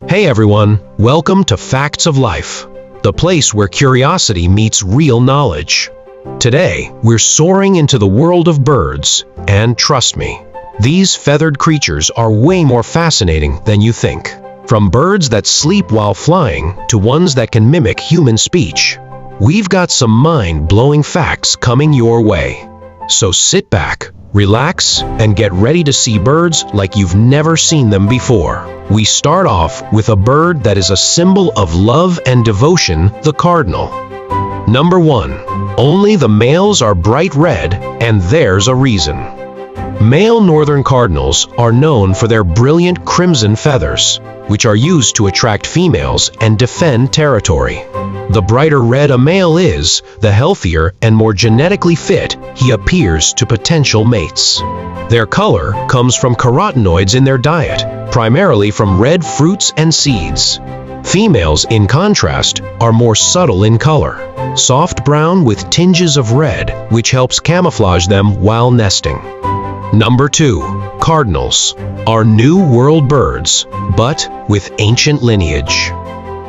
Hey everyone, welcome to Facts of Life, the place where curiosity meets real knowledge. Today, we're soaring into the world of birds, and trust me, these feathered creatures are way more fascinating than you think. From birds that sleep while flying to ones that can mimic human speech, we've got some mind-blowing facts coming your way. So sit back, relax, and get ready to see birds like you've never seen them before. We start off with a bird that is a symbol of love and devotion, the cardinal. Number 1. Only the males are bright red, and there's a reason. Male northern cardinals are known for their brilliant crimson feathers, which are used to attract females and defend territory. The brighter red a male is, the healthier and more genetically fit he appears to potential mates. Their color comes from carotenoids in their diet, primarily from red fruits and seeds. Females, in contrast, are more subtle in color, soft brown with tinges of red, which helps camouflage them while nesting. Number 2. Cardinals are New World birds, but with ancient lineage.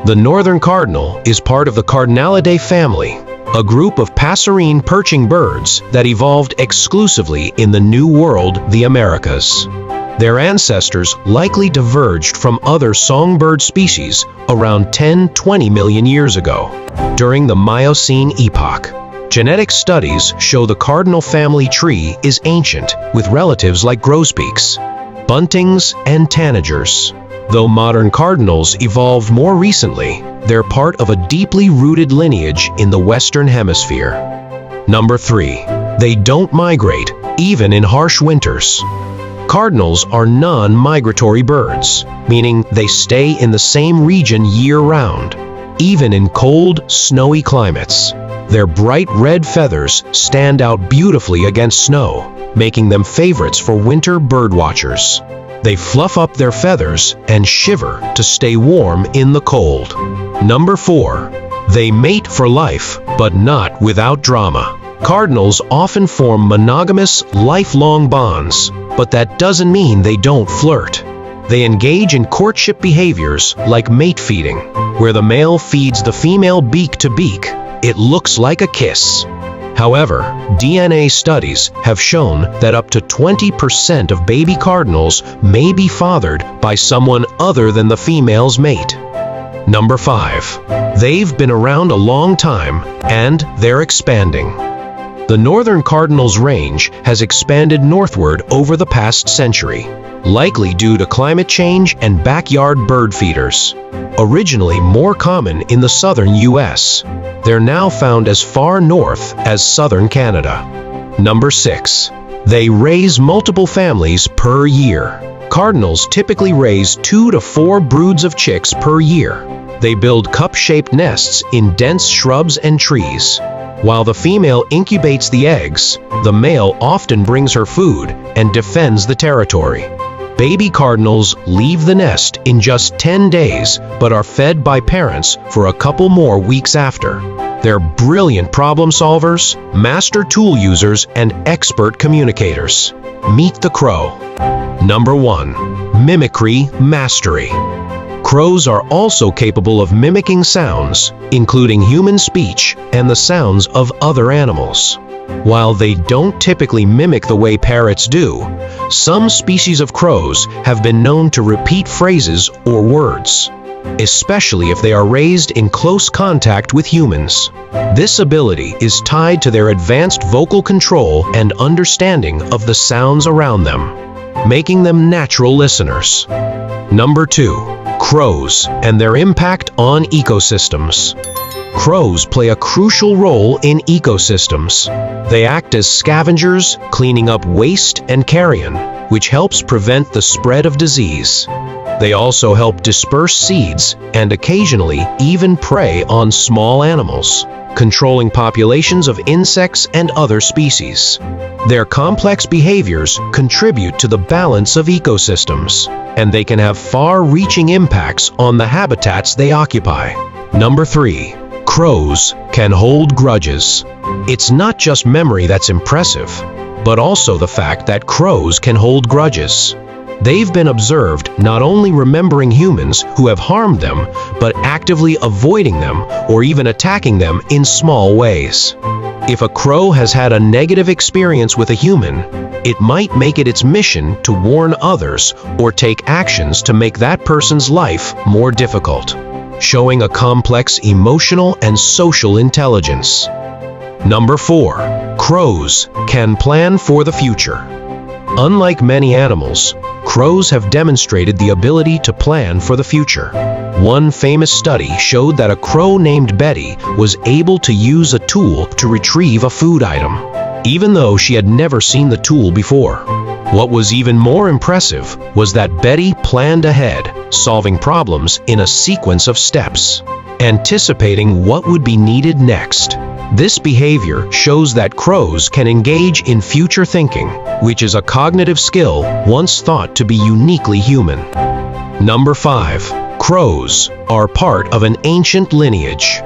The northern cardinal is part of the Cardinalidae family, a group of passerine perching birds that evolved exclusively in the New World, the Americas. Their ancestors likely diverged from other songbird species around 10-20 million years ago, during the Miocene epoch. Genetic studies show the cardinal family tree is ancient, with relatives like grosbeaks, buntings, and tanagers. Though modern cardinals evolved more recently, they're part of a deeply rooted lineage in the Western Hemisphere. Number 3. They don't migrate, even in harsh winters. Cardinals are non-migratory birds, meaning they stay in the same region year-round, even in cold, snowy climates. Their bright red feathers stand out beautifully against snow, making them favorites for winter birdwatchers. They fluff up their feathers and shiver to stay warm in the cold. Number 4. They mate for life, but not without drama. Cardinals often form monogamous, lifelong bonds, but that doesn't mean they don't flirt. They engage in courtship behaviors like mate feeding, where the male feeds the female beak to beak. It looks like a kiss. However, DNA studies have shown that up to 20% of baby cardinals may be fathered by someone other than the female's mate. Number 5. They've been around a long time, and they're expanding. The northern cardinal's range has expanded northward over the past century, likely due to climate change and backyard bird feeders. Originally more common in the southern U.S., they're now found as far north as southern Canada. Number 6. They raise multiple families per year. Cardinals typically raise 2 to 4 broods of chicks per year. They build cup-shaped nests in dense shrubs and trees. While the female incubates the eggs, the male often brings her food and defends the territory. Baby cardinals leave the nest in just 10 days, but are fed by parents for a couple more weeks after. They're brilliant problem solvers, master tool users, and expert communicators. Meet the crow. Number 1. Mimicry mastery. Crows are also capable of mimicking sounds, including human speech and the sounds of other animals. While they don't typically mimic the way parrots do, some species of crows have been known to repeat phrases or words, especially if they are raised in close contact with humans. This ability is tied to their advanced vocal control and understanding of the sounds around them, making them natural listeners. Number 2. Crows and their impact on ecosystems. Crows play a crucial role in ecosystems. They act as scavengers, cleaning up waste and carrion, which helps prevent the spread of disease. They also help disperse seeds and occasionally even prey on small animals, controlling populations of insects and other species. Their complex behaviors contribute to the balance of ecosystems, and they can have far-reaching impacts on the habitats they occupy. Number 3. Crows can hold grudges. It's not just memory that's impressive, but also the fact that crows can hold grudges. They've been observed not only remembering humans who have harmed them, but actively avoiding them or even attacking them in small ways. If a crow has had a negative experience with a human, it might make it its mission to warn others or take actions to make that person's life more difficult, showing a complex emotional and social intelligence. Number 4. Crows can plan for the future. Unlike many animals, crows have demonstrated the ability to plan for the future. One famous study showed that a crow named Betty was able to use a tool to retrieve a food item, even though she had never seen the tool before. What was even more impressive was that Betty planned ahead, solving problems in a sequence of steps, anticipating what would be needed next. This behavior shows that crows can engage in future thinking, which is a cognitive skill once thought to be uniquely human. Number 5. Crows are part of an ancient lineage.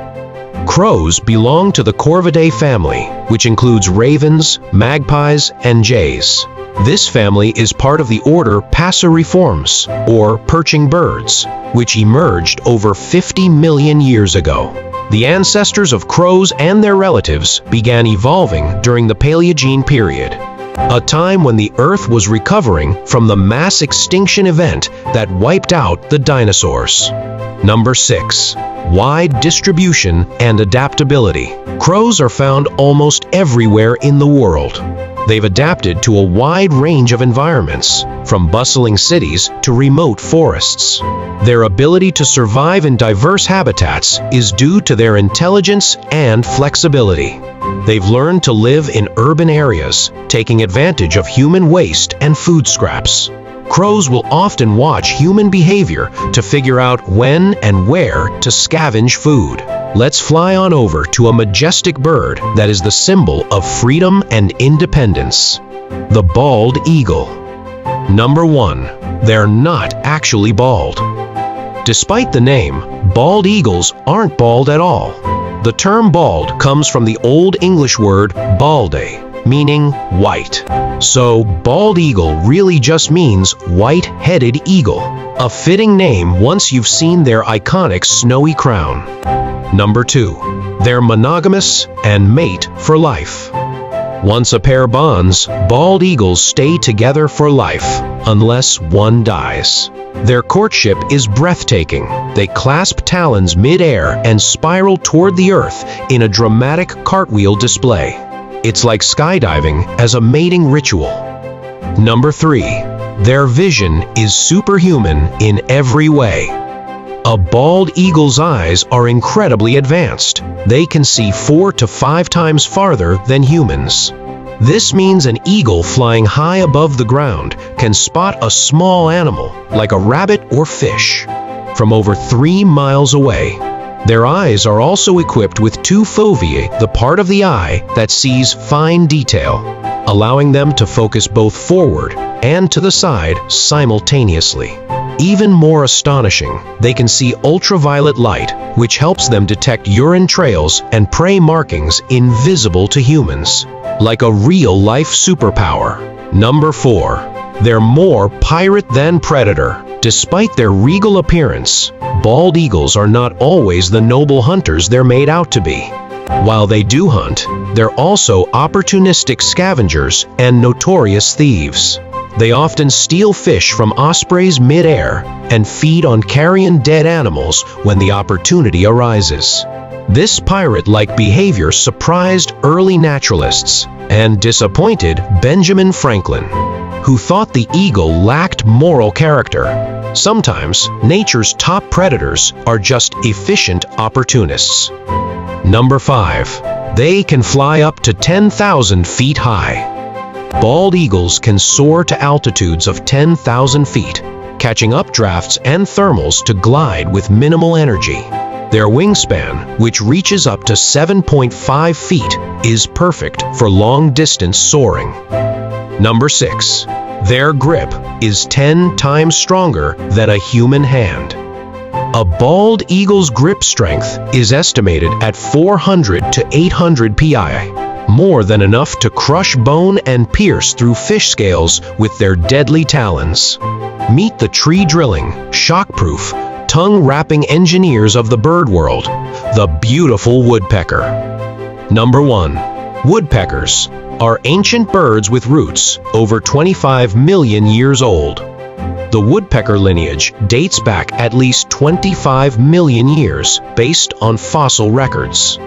Crows belong to the Corvidae family, which includes ravens, magpies, and jays. This family is part of the order Passeriformes, or perching birds, which emerged over 50 million years ago. The ancestors of crows and their relatives began evolving during the Paleogene period, a time when the Earth was recovering from the mass extinction event that wiped out the dinosaurs. Number 6. Wide distribution and adaptability. Crows are found almost everywhere in the world. They've adapted to a wide range of environments, from bustling cities to remote forests. Their ability to survive in diverse habitats is due to their intelligence and flexibility. They've learned to live in urban areas, taking advantage of human waste and food scraps. Crows will often watch human behavior to figure out when and where to scavenge food. Let's fly on over to a majestic bird that is the symbol of freedom and independence: the bald eagle. Number 1. They're not actually bald. Despite the name, bald eagles aren't bald at all. The term bald comes from the Old English word balde, meaning white. So, bald eagle really just means white-headed eagle, a fitting name once you've seen their iconic snowy crown. Number 2. They're monogamous and mate for life. Once a pair bonds, bald eagles stay together for life, unless one dies. Their courtship is breathtaking. They clasp talons mid-air and spiral toward the earth in a dramatic cartwheel display. It's like skydiving as a mating ritual. Number 3. Their vision is superhuman in every way. A bald eagle's eyes are incredibly advanced. They can see 4 to 5 times farther than humans. This means an eagle flying high above the ground can spot a small animal, like a rabbit or fish, from over 3 miles away. Their eyes are also equipped with 2 foveae, the part of the eye that sees fine detail, allowing them to focus both forward and to the side simultaneously. Even more astonishing, they can see ultraviolet light, which helps them detect urine trails and prey markings invisible to humans, like a real-life superpower. Number 4. They're more pirate than predator. Despite their regal appearance, bald eagles are not always the noble hunters they're made out to be. While they do hunt, they're also opportunistic scavengers and notorious thieves. They often steal fish from ospreys mid-air and feed on carrion dead animals when the opportunity arises. This pirate-like behavior surprised early naturalists and disappointed Benjamin Franklin, who thought the eagle lacked moral character. Sometimes, nature's top predators are just efficient opportunists. Number 5. They can fly up to 10,000 feet high. Bald eagles can soar to altitudes of 10,000 feet, catching updrafts and thermals to glide with minimal energy. Their wingspan, which reaches up to 7.5 feet, is perfect for long-distance soaring. Number 6. Their grip is 10 times stronger than a human hand. A bald eagle's grip strength is estimated at 400 to 800 psi, more than enough to crush bone and pierce through fish scales with their deadly talons. Meet the tree-drilling, shock-proof, tongue-wrapping engineers of the bird world, the beautiful woodpecker. Number 1. Woodpeckers are ancient birds with roots over 25 million years old. The woodpecker lineage dates back at least 25 million years based on fossil records.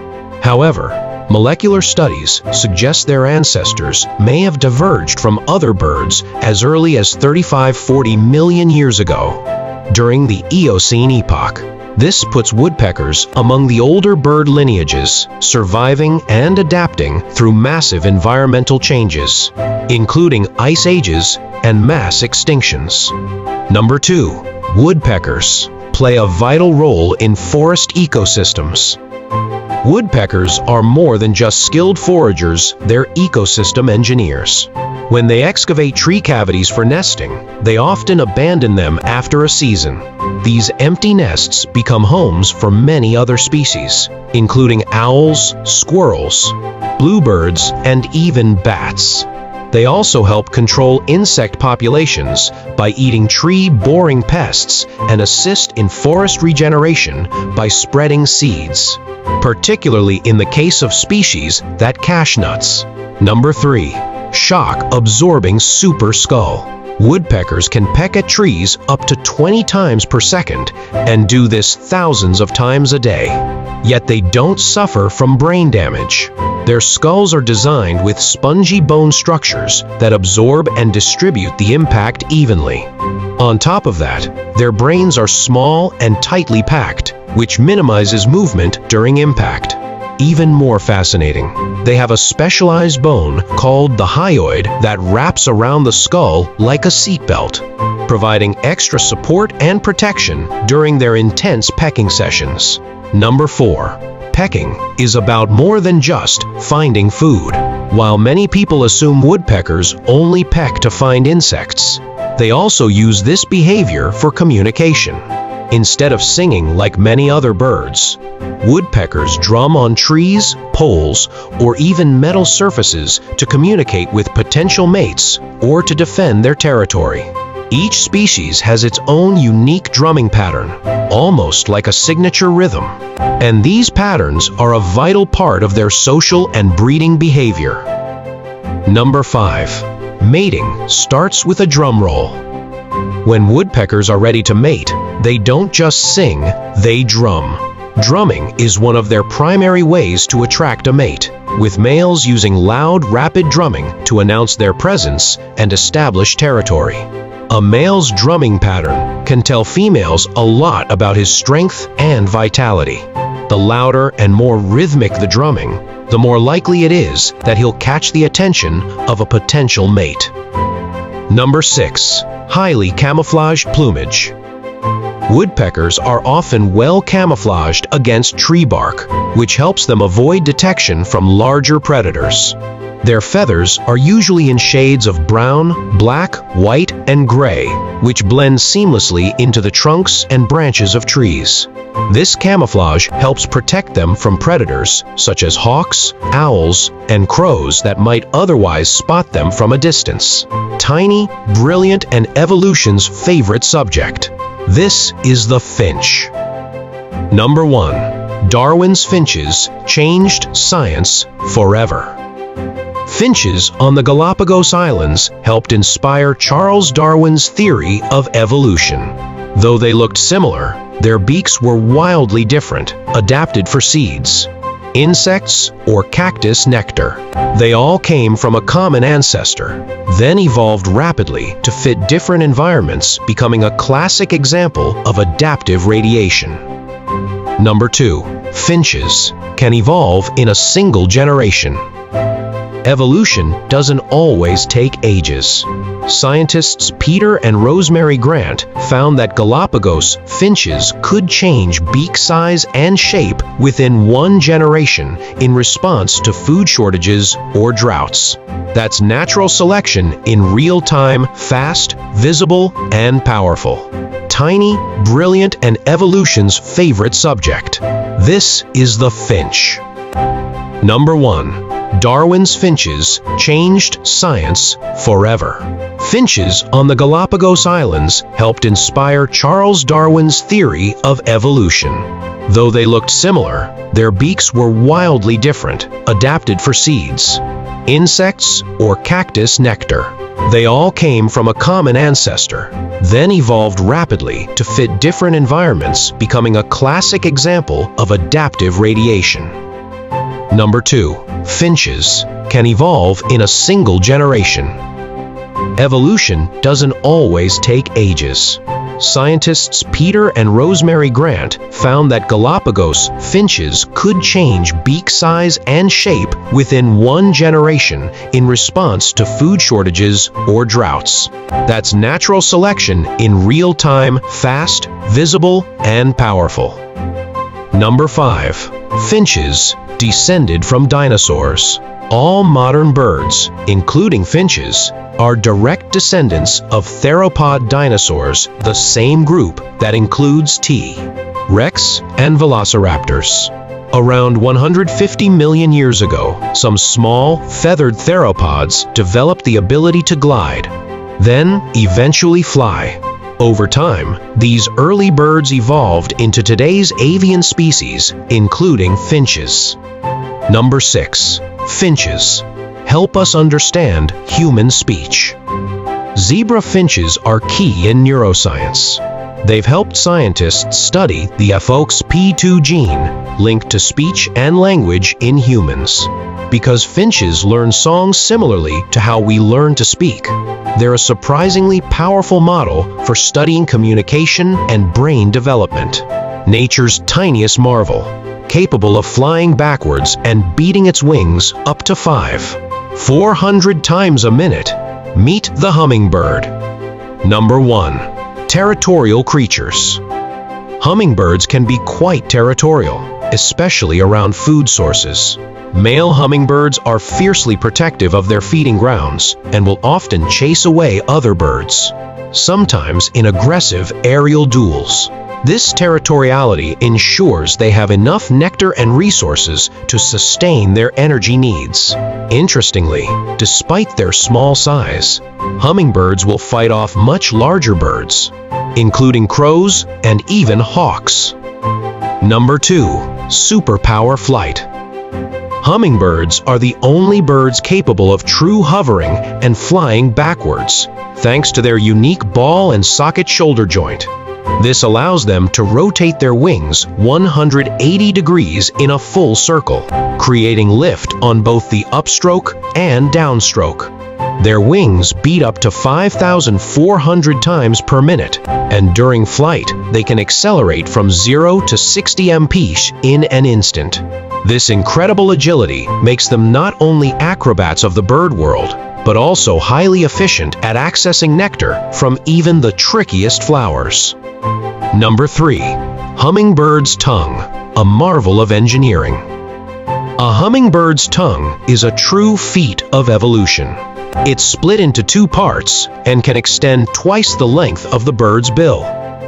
However, molecular studies suggest their ancestors may have diverged from other birds as early as 35–40 million years ago, during the Eocene epoch. This puts woodpeckers among the older bird lineages, surviving and adapting through massive environmental changes, including ice ages and mass extinctions. Number 2. Woodpeckers play a vital role in forest ecosystems. Woodpeckers are more than just skilled foragers, they're ecosystem engineers. When they excavate tree cavities for nesting, they often abandon them after a season. These empty nests become homes for many other species, including owls, squirrels, bluebirds, and even bats. They also help control insect populations by eating tree-boring pests and assist in forest regeneration by spreading seeds, particularly in the case of species that cache nuts. Number 3. Shock-absorbing super skull. Woodpeckers can peck at trees up to 20 times per second and do this thousands of times a day. Yet they don't suffer from brain damage. Their skulls are designed with spongy bone structures that absorb and distribute the impact evenly. On top of that, their brains are small and tightly packed, which minimizes movement during impact. Even more fascinating, they have a specialized bone called the hyoid that wraps around the skull like a seatbelt, providing extra support and protection during their intense pecking sessions. Number 4. Pecking is about more than just finding food. While many people assume woodpeckers only peck to find insects, they also use this behavior for communication. Instead of singing like many other birds, woodpeckers drum on trees, poles, or even metal surfaces to communicate with potential mates or to defend their territory. Each species has its own unique drumming pattern, almost like a signature rhythm. And these patterns are a vital part of their social and breeding behavior. Number 5. Mating starts with a drum roll. When woodpeckers are ready to mate, they don't just sing, they drum. Drumming is one of their primary ways to attract a mate, with males using loud, rapid drumming to announce their presence and establish territory. A male's drumming pattern can tell females a lot about his strength and vitality. The louder and more rhythmic the drumming, the more likely it is that he'll catch the attention of a potential mate. Number 6. Highly camouflaged plumage. Woodpeckers are often well camouflaged against tree bark, which helps them avoid detection from larger predators. Their feathers are usually in shades of brown, black, white, and gray, which blend seamlessly into the trunks and branches of trees. This camouflage helps protect them from predators such as hawks, owls, and crows that might otherwise spot them from a distance. Tiny, brilliant, and evolution's favorite subject. This is the finch. Number 1. Darwin's finches changed science forever. Finches on the Galapagos Islands helped inspire Charles Darwin's theory of evolution. Though they looked similar, their beaks were wildly different, adapted for seeds, insects, or cactus nectar. They all came from a common ancestor, then evolved rapidly to fit different environments, becoming a classic example of adaptive radiation. Number 2. Finches can evolve in a single generation. Evolution doesn't always take ages. Scientists Peter and Rosemary Grant found that Galapagos finches could change beak size and shape within one generation in response to food shortages or droughts. That's natural selection in real time, fast, visible, and powerful. Tiny, brilliant, and evolution's favorite subject. This is the finch. Number 1. Darwin's finches changed science forever. Finches on the Galapagos Islands helped inspire Charles Darwin's theory of evolution. Though they looked similar, their beaks were wildly different, adapted for seeds, insects, or cactus nectar. They all came from a common ancestor, then evolved rapidly to fit different environments, becoming a classic example of adaptive radiation. Number 2. Finches can evolve in a single generation. Evolution doesn't always take ages. Scientists Peter and Rosemary Grant found that Galapagos finches could change beak size and shape within 1 generation in response to food shortages or droughts. That's natural selection in real time, fast, visible, and powerful. Number 5. Finches descended from dinosaurs. All modern birds, including finches, are direct descendants of theropod dinosaurs, the same group that includes T. Rex and velociraptors. Around 150 million years ago, some small, feathered theropods developed the ability to glide, then eventually fly. Over time, these early birds evolved into today's avian species, including finches. Number 6. Finches help us understand human speech. Zebra finches are key in neuroscience. They've helped scientists study the FOXP2 gene linked to speech and language in humans. Because finches learn songs similarly to how we learn to speak, they're a surprisingly powerful model for studying communication and brain development. Nature's tiniest marvel, capable of flying backwards and beating its wings up to 400 times a minute. Meet the hummingbird. Number 1. Territorial creatures. Hummingbirds can be quite territorial, especially around food sources. Male hummingbirds are fiercely protective of their feeding grounds and will often chase away other birds, sometimes in aggressive aerial duels. This territoriality ensures they have enough nectar and resources to sustain their energy needs. Interestingly, despite their small size, hummingbirds will fight off much larger birds, including crows and even hawks. Number 2. Superpower flight. Hummingbirds are the only birds capable of true hovering and flying backwards, thanks to their unique ball and socket shoulder joint. This allows them to rotate their wings 180 degrees in a full circle, creating lift on both the upstroke and downstroke. Their wings beat up to 5,400 times per minute, and during flight, they can accelerate from 0 to 60 mph in an instant. This incredible agility makes them not only acrobats of the bird world, but also highly efficient at accessing nectar from even the trickiest flowers. Number 3. Hummingbird's tongue, a marvel of engineering. A hummingbird's tongue is a true feat of evolution. It's split into 2 parts and can extend twice the length of the bird's bill.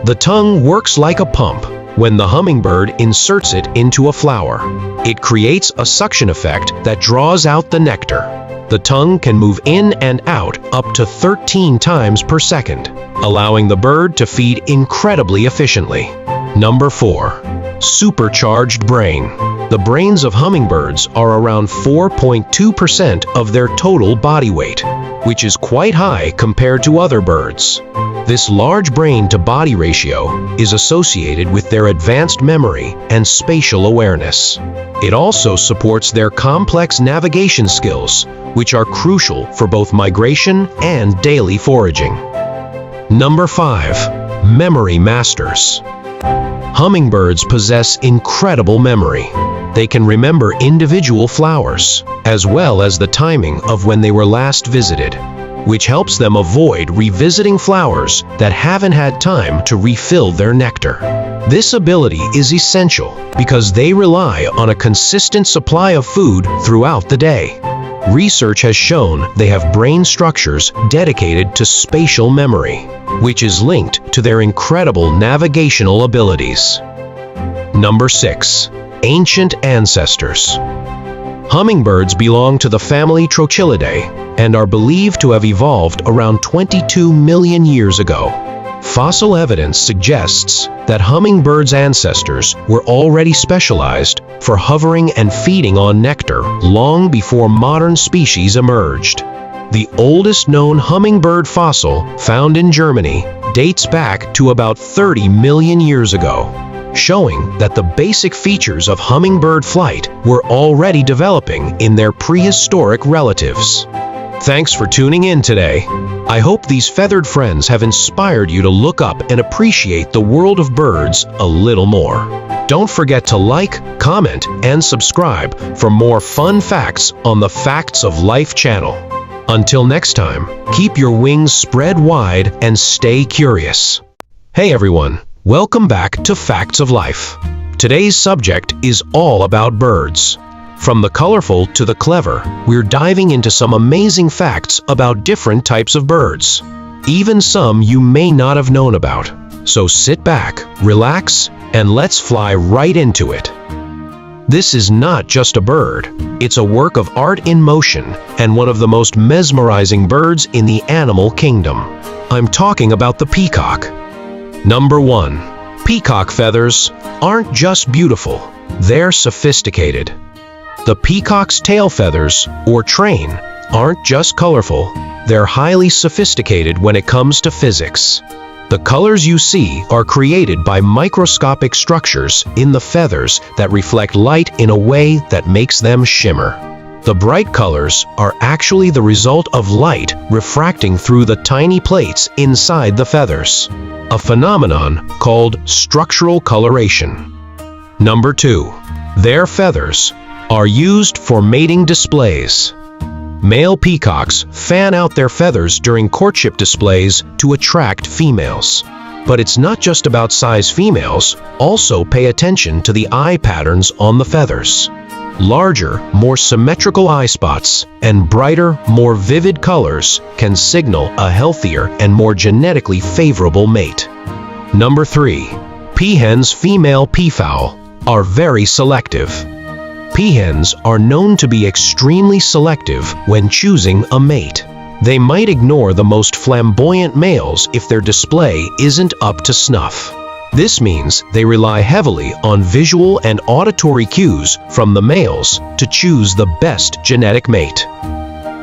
The tongue works like a pump. When the hummingbird inserts it into a flower, it creates a suction effect that draws out the nectar. The tongue can move in and out up to 13 times per second, allowing the bird to feed incredibly efficiently. Number 4. Supercharged brain. The brains of hummingbirds are around 4.2% of their total body weight, which is quite high compared to other birds. This large brain-to-body ratio is associated with their advanced memory and spatial awareness. It also supports their complex navigation skills, which are crucial for both migration and daily foraging. Number 5. Memory masters. Hummingbirds possess incredible memory. They can remember individual flowers, as well as the timing of when they were last visited, which helps them avoid revisiting flowers that haven't had time to refill their nectar. This ability is essential because they rely on a consistent supply of food throughout the day. Research has shown they have brain structures dedicated to spatial memory, which is linked to their incredible navigational abilities. Number 6. Ancient ancestors. Hummingbirds belong to the family Trochilidae and are believed to have evolved around 22 million years ago. Fossil evidence suggests that hummingbirds' ancestors were already specialized for hovering and feeding on nectar long before modern species emerged. The oldest known hummingbird fossil, found in Germany, dates back to about 30 million years ago, showing that the basic features of hummingbird flight were already developing in their prehistoric relatives. Thanks for tuning in today. I hope these feathered friends have inspired you to look up and appreciate the world of birds a little more. Don't forget to like, comment, and subscribe for more fun facts on the Facts of Life channel. Until next time, keep your wings spread wide and stay curious. Hey everyone, welcome back to Facts of Life. Today's subject is all about birds. From the colorful to the clever, we're diving into some amazing facts about different types of birds. Even some you may not have known about. So sit back, relax, and let's fly right into it. This is not just a bird. It's a work of art in motion and one of the most mesmerizing birds in the animal kingdom. I'm talking about the peacock. Number 1. Peacock feathers aren't just beautiful, they're sophisticated. The peacock's tail feathers, or train, aren't just colorful, they're highly sophisticated when it comes to physics. The colors you see are created by microscopic structures in the feathers that reflect light in a way that makes them shimmer. The bright colors are actually the result of light refracting through the tiny plates inside the feathers, a phenomenon called structural coloration. Number 2. Their feathers are used for mating displays. Male peacocks fan out their feathers during courtship displays to attract females. But it's not just about size. Females also pay attention to the eye patterns on the feathers. Larger, more symmetrical eye spots and brighter, more vivid colors can signal a healthier and more genetically favorable mate. Number 3. Peahens. Female peafowl are very selective. Peahens are known to be extremely selective when choosing a mate. They might ignore the most flamboyant males if their display isn't up to snuff. This means they rely heavily on visual and auditory cues from the males to choose the best genetic mate.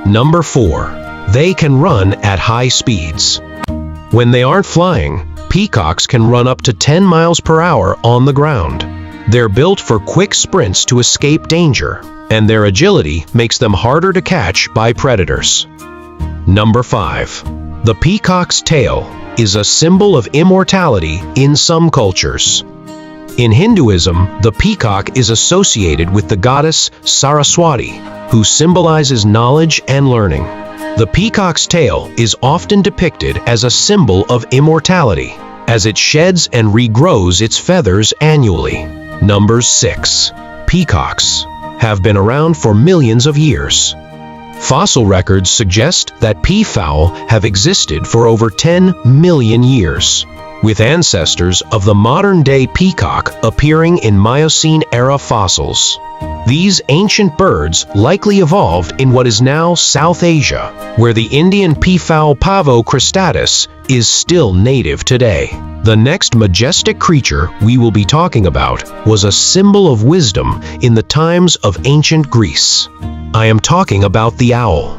Number 4. They can run at high speeds. When they aren't flying, peacocks can run up to 10 miles per hour on the ground. They're built for quick sprints to escape danger, and their agility makes them harder to catch by predators. Number 5. The peacock's tail is a symbol of immortality in some cultures. In Hinduism, the peacock is associated with the goddess Saraswati, who symbolizes knowledge and learning. The peacock's tail is often depicted as a symbol of immortality, as it sheds and regrows its feathers annually. Number 6. Peacocks have been around for millions of years. Fossil records suggest that peafowl have existed for over 10 million years, with ancestors of the modern-day peacock appearing in Miocene-era fossils. These ancient birds likely evolved in what is now South Asia, where the Indian peafowl Pavo cristatus is still native today. The next majestic creature we will be talking about was a symbol of wisdom in the times of ancient Greece. I am talking about the owl.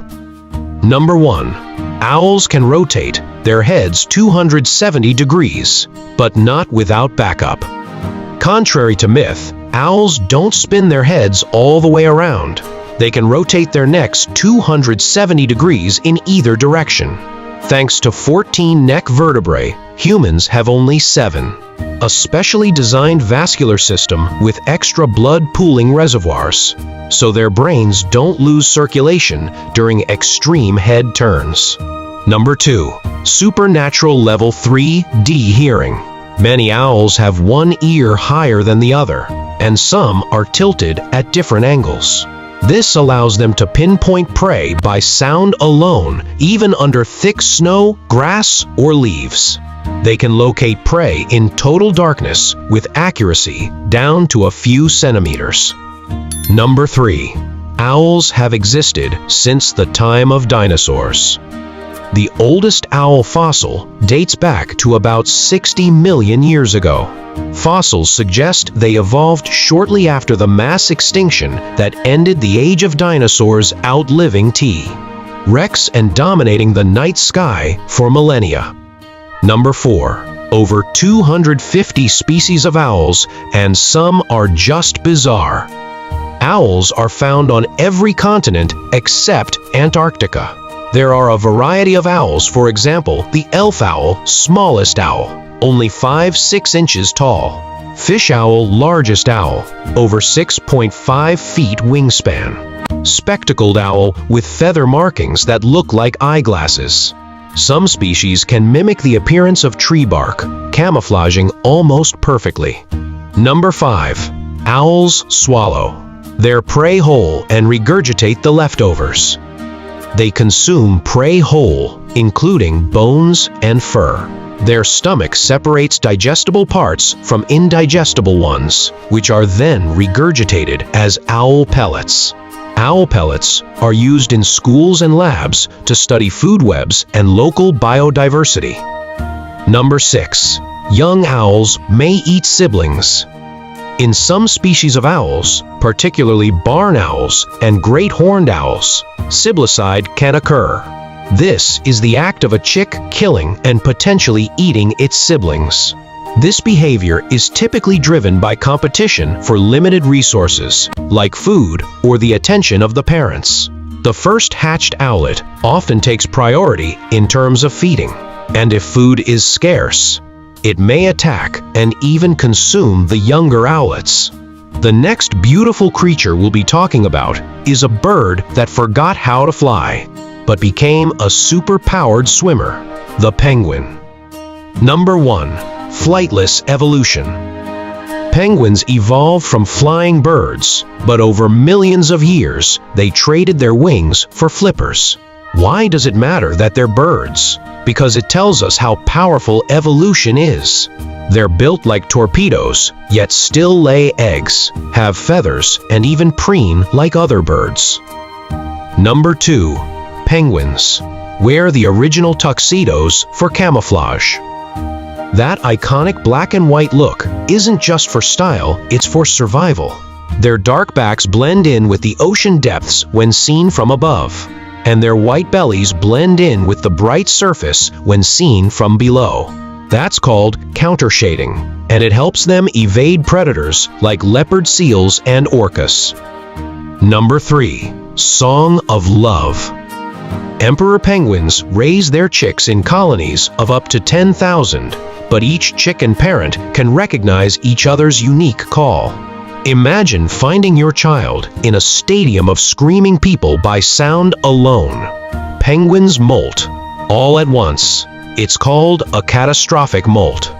Number 1. Owls can rotate their heads 270 degrees, but not without backup. Contrary to myth, owls don't spin their heads all the way around. They can rotate their necks 270 degrees in either direction. Thanks to 14 neck vertebrae, humans have only 7. A specially designed vascular system with extra blood pooling reservoirs, so their brains don't lose circulation during extreme head turns. Number 2. Supernatural level 3D hearing. Many owls have one ear higher than the other, and some are tilted at different angles. This allows them to pinpoint prey by sound alone, even under thick snow, grass, or leaves. They can locate prey in total darkness with accuracy down to a few centimeters. Number 3. Owls have existed since the time of dinosaurs. The oldest owl fossil dates back to about 60 million years ago. Fossils suggest they evolved shortly after the mass extinction that ended the age of dinosaurs, outliving T-Rex and dominating the night sky for millennia. Number 4. Over 250 species of owls, and some are just bizarre. Owls are found on every continent except Antarctica. There are a variety of owls, for example, the elf owl, smallest owl, only 5–6 inches tall. Fish owl, largest owl, over 6.5 feet wingspan. Spectacled owl with feather markings that look like eyeglasses. Some species can mimic the appearance of tree bark, camouflaging almost perfectly. Number 5. Owls swallow their prey whole and regurgitate the leftovers. They consume prey whole, including bones and fur. Their stomach separates digestible parts from indigestible ones, which are then regurgitated as owl pellets. Owl pellets are used in schools and labs to study food webs and local biodiversity. Number 6. Young owls may eat siblings. In some species of owls, particularly barn owls and great horned owls, siblicide can occur. This is the act of a chick killing and potentially eating its siblings. This behavior is typically driven by competition for limited resources, like food or the attention of the parents. The first hatched owlet often takes priority in terms of feeding, and if food is scarce, it may attack and even consume the younger owlets. The next beautiful creature we'll be talking about is a bird that forgot how to fly, but became a super-powered swimmer, the penguin. Number 1. Flightless evolution. Penguins evolved from flying birds, but over millions of years, they traded their wings for flippers. Why does it matter that they're birds? Because it tells us how powerful evolution is. They're built like torpedoes, yet still lay eggs, have feathers, and even preen like other birds. Number 2. Penguins wear the original tuxedos for camouflage. That iconic black and white look isn't just for style, it's for survival. Their dark backs blend in with the ocean depths when seen from above, and their white bellies blend in with the bright surface when seen from below. That's called countershading, and it helps them evade predators like leopard seals and orcas. Number 3. Song of Love. Emperor penguins raise their chicks in colonies of up to 10,000, but each chick and parent can recognize each other's unique call. Imagine finding your child in a stadium of screaming people by sound alone. Penguins molt all at once. It's called a catastrophic molt.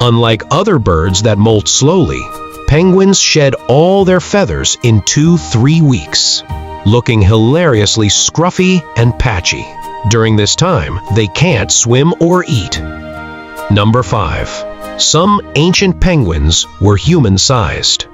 Unlike other birds that molt slowly, penguins shed all their feathers in 2–3 weeks, looking hilariously scruffy and patchy. During this time, they can't swim or eat. Number 5. Some ancient penguins were human-sized.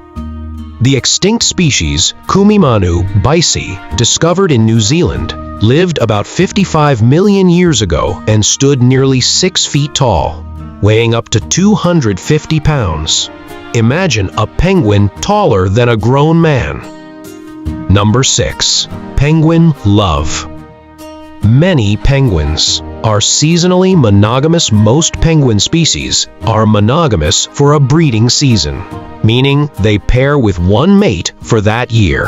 The extinct species Kumimanu bisi, discovered in New Zealand, lived about 55 million years ago and stood nearly 6 feet tall, weighing up to 250 pounds. Imagine a penguin taller than a grown man. Number 6. Penguin love. Many penguins are seasonally monogamous. Most penguin species are monogamous for a breeding season, meaning they pair with one mate for that year.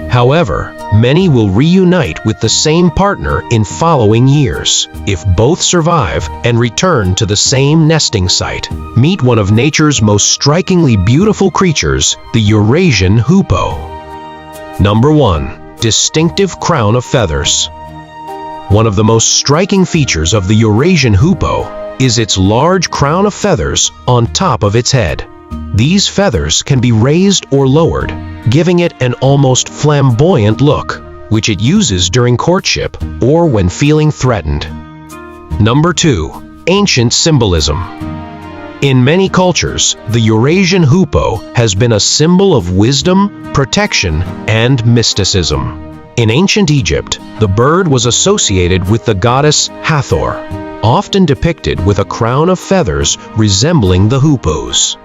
However, many will reunite with the same partner in following years if both survive and return to the same nesting site. Meet one of nature's most strikingly beautiful creatures, the Eurasian hoopoe. Number 1. Distinctive crown of feathers. One of the most striking features of the Eurasian hoopoe is its large crown of feathers on top of its head. These feathers can be raised or lowered, giving it an almost flamboyant look, which it uses during courtship or when feeling threatened. Number 2. Ancient symbolism. In many cultures, the Eurasian hoopoe has been a symbol of wisdom, protection, and mysticism. In ancient Egypt, the bird was associated with the goddess Hathor, often depicted with a crown of feathers resembling the hoopoe's.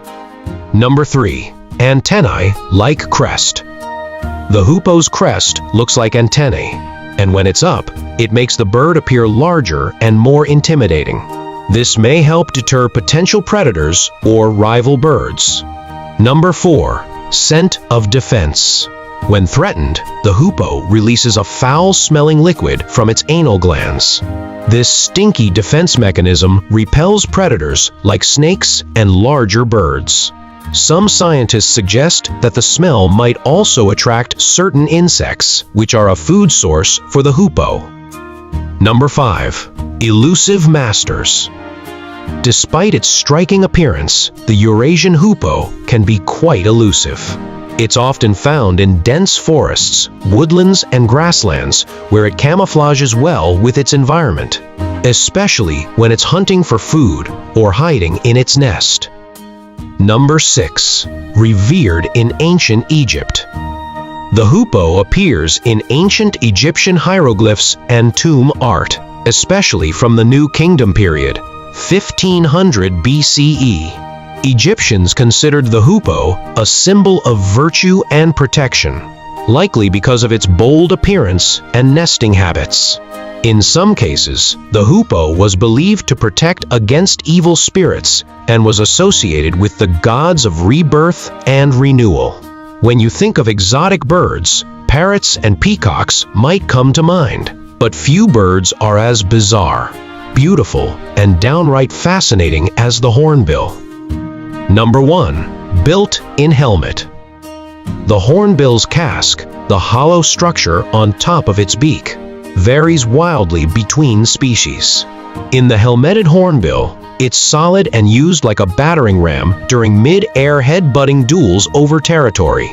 Number 3. Antennae like crest. The hoopoe's crest looks like antennae, and when it's up, it makes the bird appear larger and more intimidating. This may help deter potential predators or rival birds. Number 4. Scent of defense. When threatened, the hoopoe releases a foul-smelling liquid from its anal glands. This stinky defense mechanism repels predators like snakes and larger birds. Some scientists suggest that the smell might also attract certain insects, which are a food source for the hoopoe. Number 5. Elusive masters. Despite its striking appearance, the Eurasian hoopoe can be quite elusive. It's often found in dense forests, woodlands, and grasslands, where it camouflages well with its environment, especially when it's hunting for food or hiding in its nest. Number 6. Revered in ancient Egypt. The hoopoe appears in ancient Egyptian hieroglyphs and tomb art, especially from the New Kingdom period, 1500 BCE. Egyptians considered the hoopoe a symbol of virtue and protection, likely because of its bold appearance and nesting habits. In some cases, the hoopoe was believed to protect against evil spirits and was associated with the gods of rebirth and renewal. When you think of exotic birds, parrots and peacocks might come to mind, but few birds are as bizarre, beautiful, and downright fascinating as the hornbill. Number 1. Built-in helmet. The hornbill's casque, the hollow structure on top of its beak, varies wildly between species. In the helmeted hornbill, it's solid and used like a battering ram during mid-air head-butting duels over territory.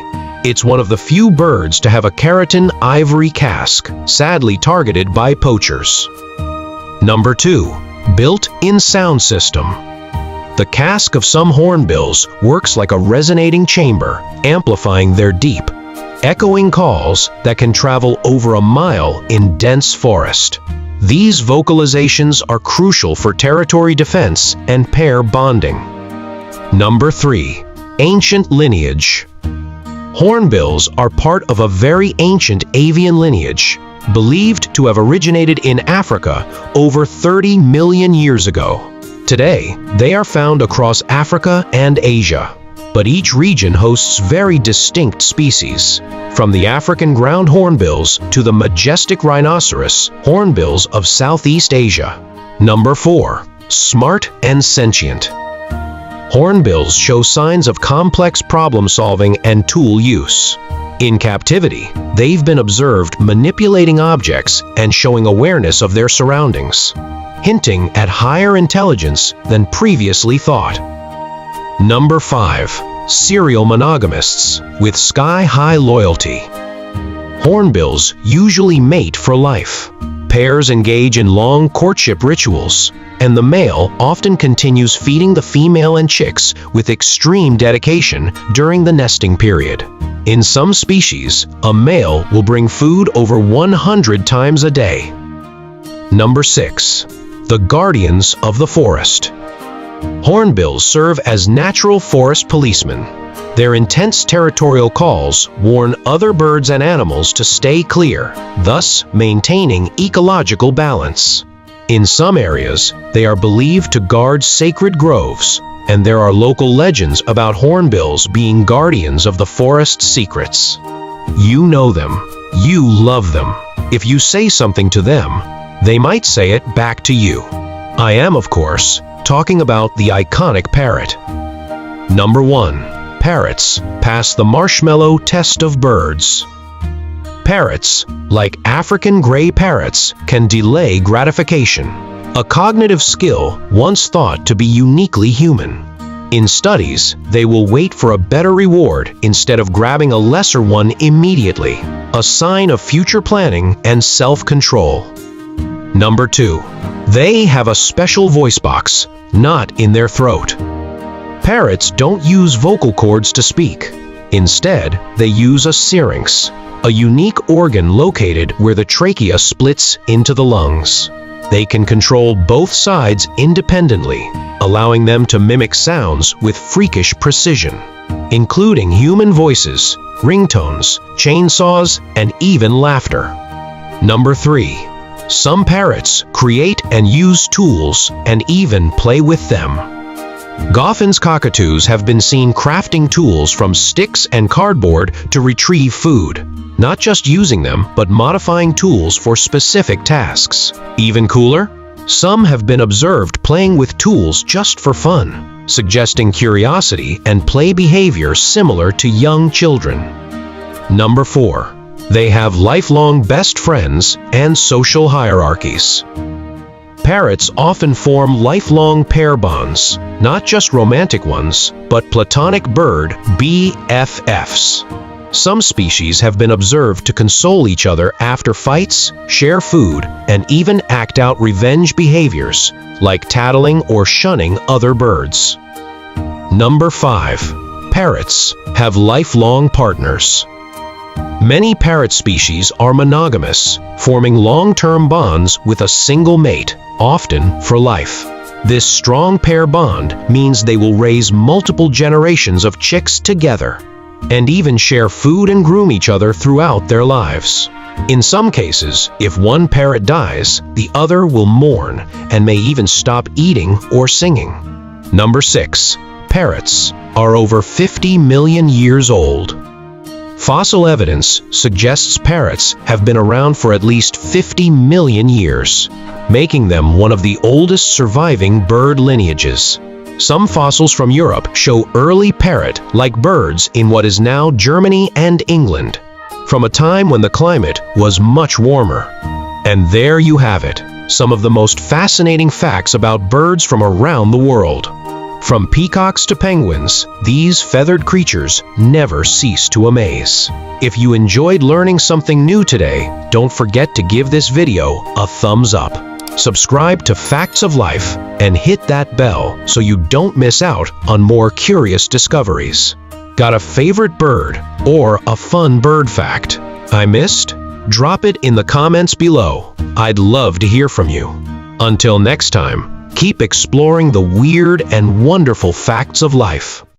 It's one of the few birds to have a keratin ivory casque, sadly targeted by poachers. Number 2. Built-in sound system. The casque of some hornbills works like a resonating chamber, amplifying their deep, echoing calls that can travel over a mile in dense forest. These vocalizations are crucial for territory defense and pair bonding. Number 3. Ancient lineage. Hornbills are part of a very ancient avian lineage, believed to have originated in Africa over 30 million years ago. Today, they are found across Africa and Asia, but each region hosts very distinct species, from the African ground hornbills to the majestic rhinoceros hornbills of Southeast Asia. Number 4. Smart and sentient. Hornbills show signs of complex problem-solving and tool use. In captivity, they've been observed manipulating objects and showing awareness of their surroundings, hinting at higher intelligence than previously thought. Number 5. Serial monogamists with sky-high loyalty. Hornbills usually mate for life. Pairs engage in long courtship rituals, and the male often continues feeding the female and chicks with extreme dedication during the nesting period. In some species, a male will bring food over 100 times a day. Number 6. The guardians of the forest. Hornbills serve as natural forest policemen. Their intense territorial calls warn other birds and animals to stay clear, thus maintaining ecological balance. In some areas, they are believed to guard sacred groves, and there are local legends about hornbills being guardians of the forest's secrets. You know them. You love them. If you say something to them, they might say it back to you. I am, of course, talking about the iconic parrot. Number 1. Parrots pass the marshmallow test of birds. Parrots, like African gray parrots, can delay gratification, a cognitive skill once thought to be uniquely human. In studies, they will wait for a better reward instead of grabbing a lesser one immediately, a sign of future planning and self-control. Number 2. They have a special voice box, not in their throat. Parrots don't use vocal cords to speak. Instead, they use a syrinx, a unique organ located where the trachea splits into the lungs. They can control both sides independently, allowing them to mimic sounds with freakish precision, including human voices, ringtones, chainsaws, and even laughter. Number 3. Some parrots create and use tools and even play with them. Goffin's cockatoos have been seen crafting tools from sticks and cardboard to retrieve food, not just using them, but modifying tools for specific tasks. Even cooler, some have been observed playing with tools just for fun, suggesting curiosity and play behavior similar to young children. Number 4. They have lifelong best friends and social hierarchies. Parrots often form lifelong pair bonds, not just romantic ones, but platonic bird BFFs. Some species have been observed to console each other after fights, share food, and even act out revenge behaviors, like tattling or shunning other birds. Number 5. Parrots have lifelong partners. Many parrot species are monogamous, forming long-term bonds with a single mate, often for life. This strong pair bond means they will raise multiple generations of chicks together, and even share food and groom each other throughout their lives. In some cases, if one parrot dies, the other will mourn and may even stop eating or singing. Number 6. Parrots are over 50 million years old. Fossil evidence suggests parrots have been around for at least 50 million years, making them one of the oldest surviving bird lineages. Some fossils from Europe show early parrot-like birds in what is now Germany and England, from a time when the climate was much warmer. And there you have it, some of the most fascinating facts about birds from around the world. From peacocks to penguins, these feathered creatures never cease to amaze. If you enjoyed learning something new today, don't forget to give this video a thumbs up. Subscribe to Facts of Life and hit that bell so you don't miss out on more curious discoveries. Got a favorite bird or a fun bird fact I missed? Drop it in the comments below. I'd love to hear from you. Until next time, keep exploring the weird and wonderful facts of life.